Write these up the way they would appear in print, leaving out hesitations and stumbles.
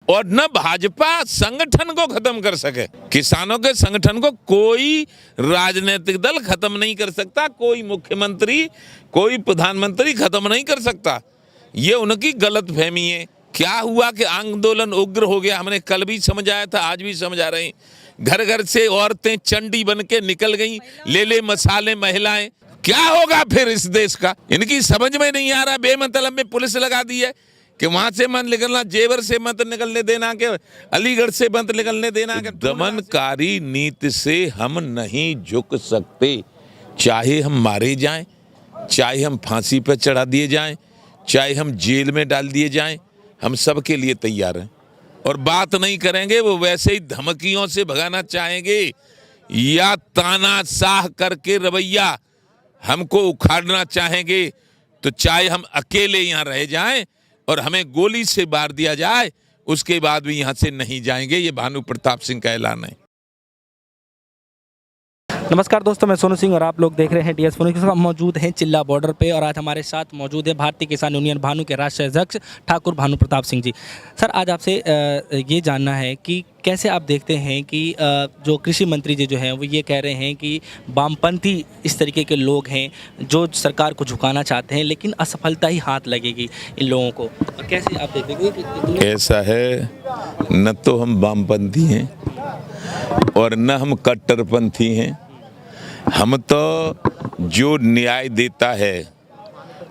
और न भाजपा संगठन को खत्म कर सके। किसानों के संगठन को कोई राजनीतिक दल खत्म नहीं कर सकता, कोई मुख्यमंत्री, कोई प्रधानमंत्री खत्म नहीं कर सकता। ये उनकी गलतफहमी है। क्या हुआ कि आंदोलन उग्र हो गया, हमने कल भी समझाया था, आज भी समझा रहे हैं। घर घर से औरतें चंडी बन के निकल गई, ले ले मसाले महिलाएं। क्या होगा फिर इस देश का? इनकी समझ में नहीं आ रहा। बेमतलब में पुलिस लगा दी है कि वहां से मत निकलना, जेवर से मत निकलने देना, के अलीगढ़ से मत निकलने देना। दमनकारी नीति से हम नहीं झुक सकते, चाहे हम मारे जाएं, चाहे हम फांसी पर चढ़ा दिए जाएं, चाहे हम जेल में डाल दिए जाएं, हम सब के लिए तैयार हैं। और बात नहीं करेंगे, वो वैसे ही धमकियों से भगाना चाहेंगे या तानाशाह करके रवैया हमको उखाड़ना चाहेंगे, तो चाहे हम अकेले यहाँ रह जाएं और हमें गोली से मार दिया जाए, उसके बाद भी यहाँ से नहीं जाएंगे। ये भानु प्रताप सिंह का ऐलान है। नमस्कार दोस्तों, मैं सोनू सिंह और आप लोग देख रहे हैं DS फोन के साथ। मौजूद हैं चिल्ला बॉर्डर पे और आज हमारे साथ मौजूद है भारतीय किसान यूनियन भानु के राष्ट्रीय अध्यक्ष ठाकुर भानु प्रताप सिंह जी। सर, आज आपसे ये जानना है कि कैसे आप देखते हैं कि जो कृषि मंत्री जी जो हैं वो ये कह रहे हैं कि वामपंथी इस तरीके के लोग हैं जो सरकार को झुकाना चाहते हैं, लेकिन असफलता ही हाथ लगेगी इन लोगों को। कैसे आप देखते हैं? ऐसा है, न तो हम वामपंथी हैं और न हम कट्टरपंथी हैं। हम तो जो न्याय देता है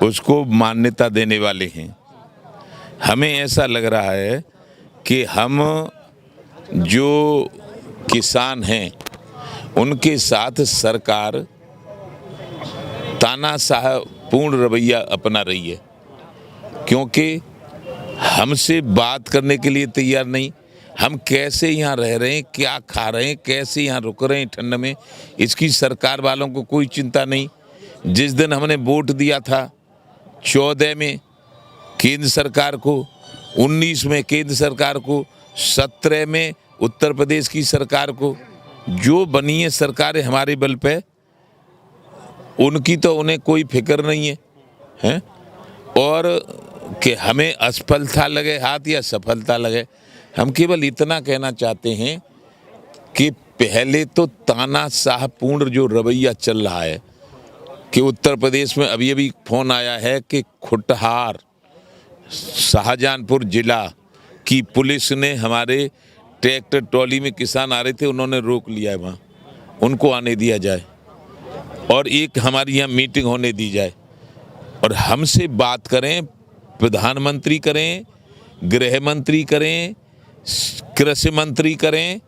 उसको मान्यता देने वाले हैं। हमें ऐसा लग रहा है कि हम जो किसान हैं उनके साथ सरकार तानाशाहपूर्ण रवैया अपना रही है, क्योंकि हमसे बात करने के लिए तैयार नहीं। हम कैसे यहाँ रह रहे हैं, क्या खा रहे हैं, कैसे यहाँ रुक रहे हैं ठंड में, इसकी सरकार वालों को कोई चिंता नहीं। जिस दिन हमने वोट दिया था 14 में केंद्र सरकार को, 19 में केंद्र सरकार को, 17 में उत्तर प्रदेश की सरकार को, जो बनी है सरकारें हमारे बल पे, उनकी तो उन्हें कोई फिक्र नहीं है, और कि हमें असफलता लगे हाथ या सफलता लगे। हम केवल इतना कहना चाहते हैं कि पहले तो तानाशाहपूर्ण जो रवैया चल रहा है, कि उत्तर प्रदेश में अभी अभी फोन आया है कि खुटहार शाहजहांपुर जिला की पुलिस ने हमारे ट्रैक्टर ट्रॉली में किसान आ रहे थे, उन्होंने रोक लिया है, वहाँ उनको आने दिया जाए और एक हमारी यहाँ मीटिंग होने दी जाए और हमसे बात करें। प्रधानमंत्री करें, गृह मंत्री करें, कृषि मंत्री करें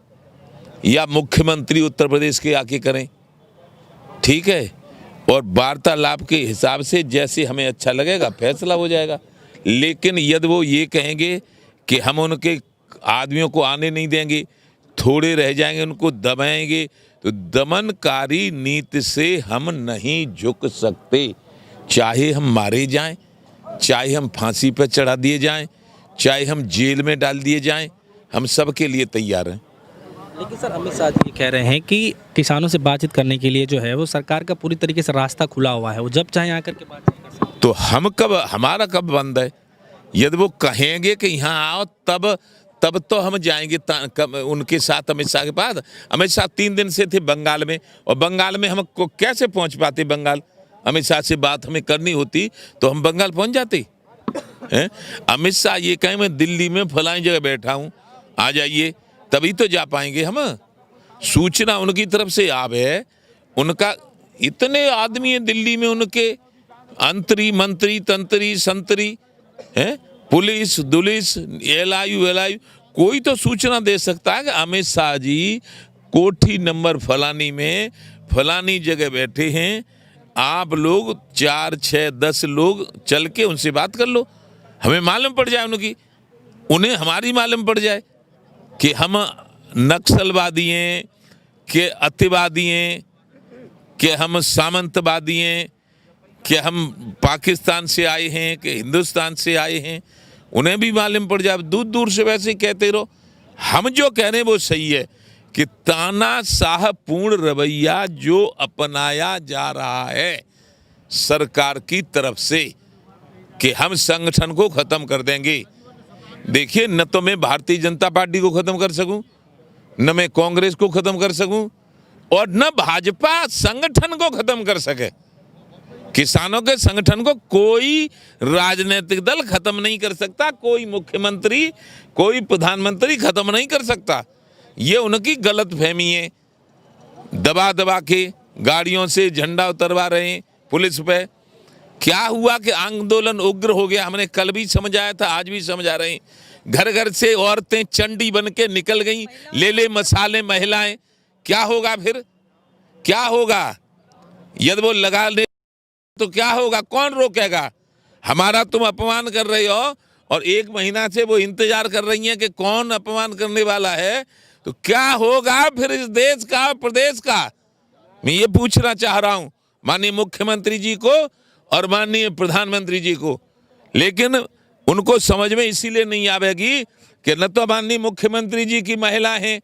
या मुख्यमंत्री उत्तर प्रदेश के आके करें, ठीक है। और वार्तालाप के हिसाब से जैसे हमें अच्छा लगेगा फैसला हो जाएगा। लेकिन यदि वो ये कहेंगे कि हम उनके आदमियों को आने नहीं देंगे, थोड़े रह जाएंगे, उनको दबाएंगे, तो दमनकारी नीति से हम नहीं झुक सकते। चाहे हम मारे जाएं, चाहे हम फांसी पर चढ़ा दिए जाएं, चाहे हम जेल में डाल दिए जाएं, हम सब के लिए तैयार हैं। लेकिन सर, अमित शाह जी कह रहे हैं कि किसानों से बातचीत करने के लिए जो है वो सरकार का पूरी तरीके से रास्ता खुला हुआ है, वो जब चाहे आकर के बातचीत कर सकते हैं। तो हम कब, हमारा कब बंद है? यदि वो कहेंगे कि यहाँ आओ तब तो हम जाएंगे उनके साथ अमित शाह के पास। अमित शाह 3 दिन से थे बंगाल में, और बंगाल में हम कैसे पहुँच पाते? बंगाल अमित शाह से बात हमें करनी होती तो हम बंगाल पहुँच जाते हैं। अमित शाह ये कहें मैं दिल्ली में फलानी जगह बैठा हूँ, आ जाइए, तभी तो जा पाएंगे हम। सूचना उनकी तरफ से आवे, उनका इतने आदमी है दिल्ली में, उनके अंतरी मंत्री तंत्री संतरी हैं, पुलिस दुलिस एलआईयू, कोई तो सूचना दे सकता है कि अमित शाह जी कोठी नंबर फलानी में फलानी जगह बैठे हैं, आप लोग 4, 6, 10 लोग चल के उनसे बात कर लो। हमें मालूम पड़ जाए उनकी, उन्हें हमारी मालूम पड़ जाए कि हम नक्सलवादी हैं, कि अतिवादी हैं, कि हम सामंतवादी हैं, कि हम पाकिस्तान से आए हैं, कि हिंदुस्तान से आए हैं, उन्हें भी मालूम पड़ जाए। दूर दूर से वैसे ही कहते रहो। हम जो कह रहे हैं वो सही है कि तानाशाहपूर्ण रवैया जो अपनाया जा रहा है सरकार की तरफ से कि हम संगठन को खत्म कर देंगे, देखिए, न तो मैं भारतीय जनता पार्टी को खत्म कर सकूं, न मैं कांग्रेस को खत्म कर सकूं, और न भाजपा संगठन को खत्म कर सके। किसानों के संगठन को कोई राजनीतिक दल खत्म नहीं कर सकता, कोई मुख्यमंत्री, कोई प्रधानमंत्री खत्म नहीं कर सकता। ये उनकी गलतफहमी है। दबा दबा के गाड़ियों से झंडा उतरवा रहे हैं पुलिस पे। क्या हुआ कि आंदोलन उग्र हो गया, हमने कल भी समझाया था, आज भी समझा रहे हैं। घर घर से औरतें चंडी बन के निकल गई, ले ले मसाले महिलाएं। क्या होगा फिर, क्या होगा? यदि वो लगा ले तो क्या होगा? कौन रोकेगा? हमारा तुम अपमान कर रहे हो और 1 महीना से वो इंतजार कर रही हैं कि कौन अपमान करने वाला है, तो क्या होगा फिर इस देश का, प्रदेश का? मैं ये पूछना चाह रहा हूं माननीय मुख्यमंत्री जी को और माननीय प्रधानमंत्री जी को। लेकिन उनको समझ में इसीलिए नहीं आवेगी कि न तो माननीय मुख्यमंत्री जी की महिला हैं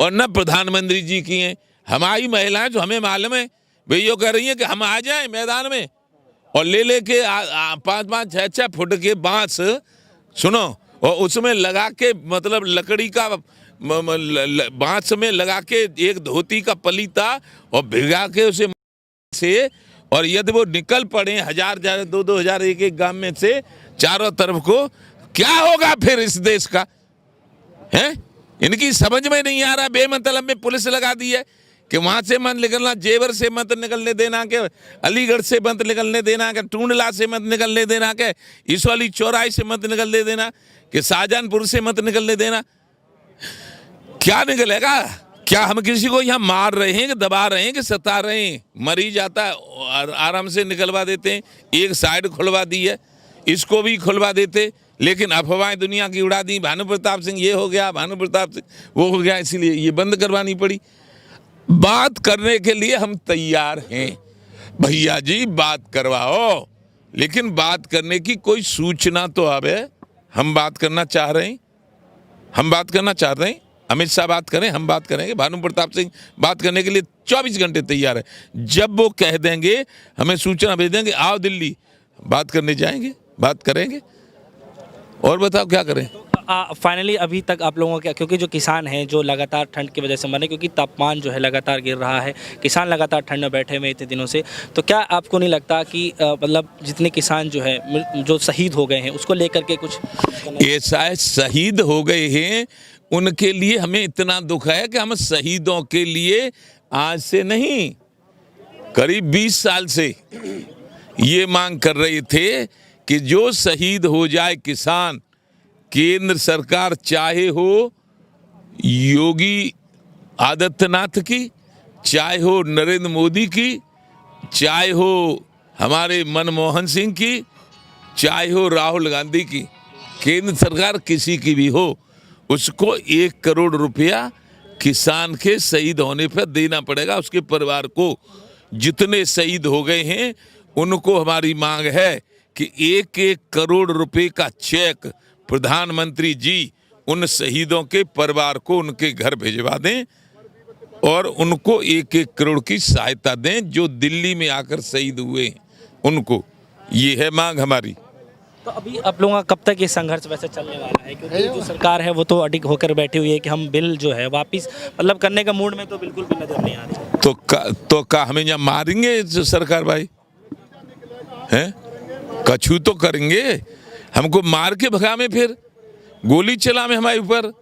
और न प्रधानमंत्री जी की हैं। हमारी महिलाएं जो हमें मालूम है वे ये कह रही हैं कि हम आ जाएं मैदान में और ले लेके 5-5, 6-6 फुट के बांस, सुनो, और उसमें लगा के, मतलब लकड़ी का बांस में लगा के एक धोती का पलीता और भिगा के उसे से, और यदि वो निकल पड़े 1000, 2-2 एक गांव में से चारों तरफ को, क्या होगा फिर इस देश का? है इनकी समझ में नहीं आ रहा। बेमतलब में पुलिस लगा दी है कि वहां से मत निकलना, जेवर से मत निकलने देना, के अलीगढ़ से मत निकलने देना, के टूंडला से मत निकलने देना, के इस वाली चौराहे से मत निकलने देना, कि शाहजहानपुर से मत निकलने देना। क्या निकलेगा? क्या हम किसी को यहाँ मार रहे हैं कि दबा रहे हैं कि सता रहे हैं? मरी जाता है और आराम से निकलवा देते हैं। एक साइड खुलवा दी है, इसको भी खुलवा देते, लेकिन अफवाहें दुनिया की उड़ा दी। भानु प्रताप सिंह ये हो गया, भानु प्रताप सिंह वो हो गया, इसीलिए ये बंद करवानी पड़ी। बात करने के लिए हम तैयार हैं भैया जी, बात करवाओ, लेकिन बात करने की कोई सूचना तो आवे। हम बात करना चाह रहे हैं, हम बात करना चाह रहे हैं। अमित शाह बात करें, हम बात करेंगे। भानु प्रताप सिंह बात करने के लिए 24 घंटे तैयार है। जब वो कह देंगे, हमें सूचना भेज देंगे, आओ दिल्ली, बात करने जाएंगे, बात करेंगे। और बताओ क्या करें? फाइनली अभी तक आप लोगों का, क्योंकि जो किसान हैं जो लगातार ठंड की वजह से मरे, क्योंकि तापमान जो है लगातार गिर रहा है, किसान लगातार ठंड में बैठे हुए इतने दिनों से, तो क्या आपको नहीं लगता कि मतलब जितने किसान जो है जो शहीद हो गए हैं उसको लेकर के कुछ ऐसा है? शहीद हो गए हैं उनके लिए हमें इतना दुख है कि हम शहीदों के लिए आज से नहीं, करीब 20 साल से ये मांग कर रहे थे कि जो शहीद हो जाए किसान, केंद्र सरकार चाहे हो योगी आदित्यनाथ की, चाहे हो नरेंद्र मोदी की, चाहे हो हमारे मनमोहन सिंह की, चाहे हो राहुल गांधी की, केंद्र सरकार किसी की भी हो, उसको 1 करोड़ रुपया किसान के शहीद होने पर देना पड़ेगा। उसके परिवार को, जितने शहीद हो गए हैं उनको हमारी मांग है कि 1-1 करोड़ रुपए का चेक प्रधानमंत्री जी उन शहीदों के परिवार को उनके घर भिजवा दें और उनको 1-1 करोड़ की सहायता दें जो दिल्ली में आकर शहीद हुए हैं उनको। ये है मांग हमारी। तो अभी आप लोगों का कब तक ये संघर्ष वैसे चलने वाला है? क्योंकि जो सरकार है वो तो अडिग होकर बैठी हुई है कि हम बिल जो है वापस मतलब करने का मूड में तो बिल्कुल भी नजर नहीं आ रही। तो का हमें यहाँ मारेंगे सरकार भाई? हैं? कछू तो करेंगे, हमको मार के भगावे, फिर गोली चलावे हमारे ऊपर।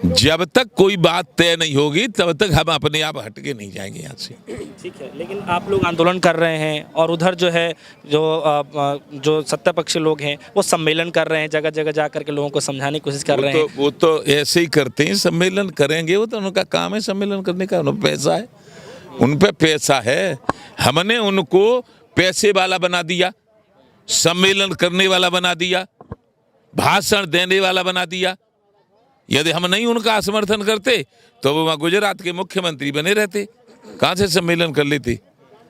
जब तक कोई बात तय नहीं होगी तब तक हम अपने आप हटके नहीं जाएंगे यहाँ से। ठीक है, लेकिन आप लोग आंदोलन कर रहे हैं और उधर जो है जो सत्ता पक्ष लोग हैं वो सम्मेलन कर रहे हैं, जगह जगह जा करके लोगों को समझाने की कोशिश कर रहे हैं। वो तो ऐसे ही करते हैं, सम्मेलन करेंगे, वो तो उनका काम है सम्मेलन करने का, उन पैसा है, उन पे पैसा है। हमने उनको पैसे वाला बना दिया, सम्मेलन करने वाला बना दिया, भाषण देने वाला बना दिया। यदि हम नहीं उनका समर्थन करते तो वो वहाँ गुजरात के मुख्यमंत्री बने रहते, कहाँ से सम्मेलन कर लेते।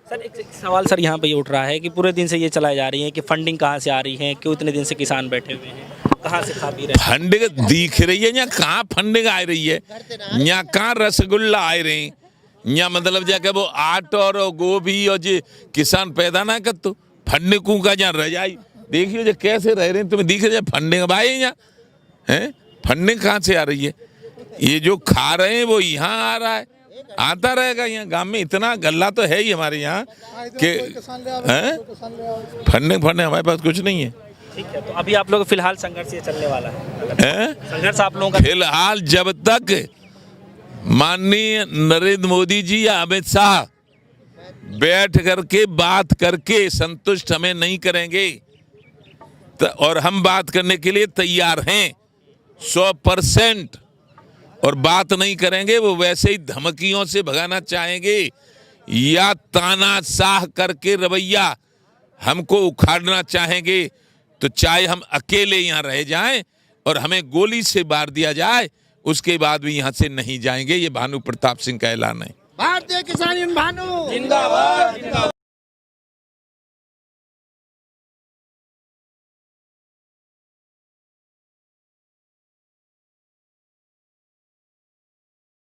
सर एक सवाल सर यहाँ पे ये उठ रहा है कि पूरे दिन से ये चलाई जा रही है कि फंडिंग कहाँ से आ रही है, क्यों इतने दिन से किसान बैठे हुए हैं, कहाँ से खा पी रहे हैं? फंडिंग दिख रही है यहाँ, कहाँ फंडिंग आ रही है? यहाँ कहाँ रसगुल्ला आ रहे हैं? यहाँ मतलब जाके वो आट और गोभी और जो किसान पैदा ना कर तो फंडिंग का जहाँ रजाई देखिए जो कैसे रह रहे हैं, तुम्हें दिख रहा है फंडिंग भाई यहाँ है, फंडिंग कहाँ से आ रही है? ये जो खा रहे हैं वो यहाँ आ रहा है, आता रहेगा। यहाँ गांव में इतना गल्ला तो है ही हमारे यहाँ कि हैं, फंडिंग हमारे पास कुछ नहीं है। ठीक है, तो अभी आप लोग फिलहाल संघर्ष ये चलने वाला है, संघर्ष आप लोगों का फिलहाल जब तक माननीय नरेंद्र मोदी जी या अमित शाह बैठ करके बात करके संतुष्ट हमें नहीं करेंगे और हम बात करने के लिए तैयार हैं 100%, और बात नहीं करेंगे, वो वैसे ही धमकियों से भगाना चाहेंगे या तानाशाह करके रवैया हमको उखाड़ना चाहेंगे, तो चाहे हम अकेले यहाँ रह जाएं और हमें गोली से मार दिया जाए, उसके बाद भी यहाँ से नहीं जाएंगे। ये भानु प्रताप सिंह का ऐलान है। भारतीय किसान यूनियन भानु जिंदाबाद।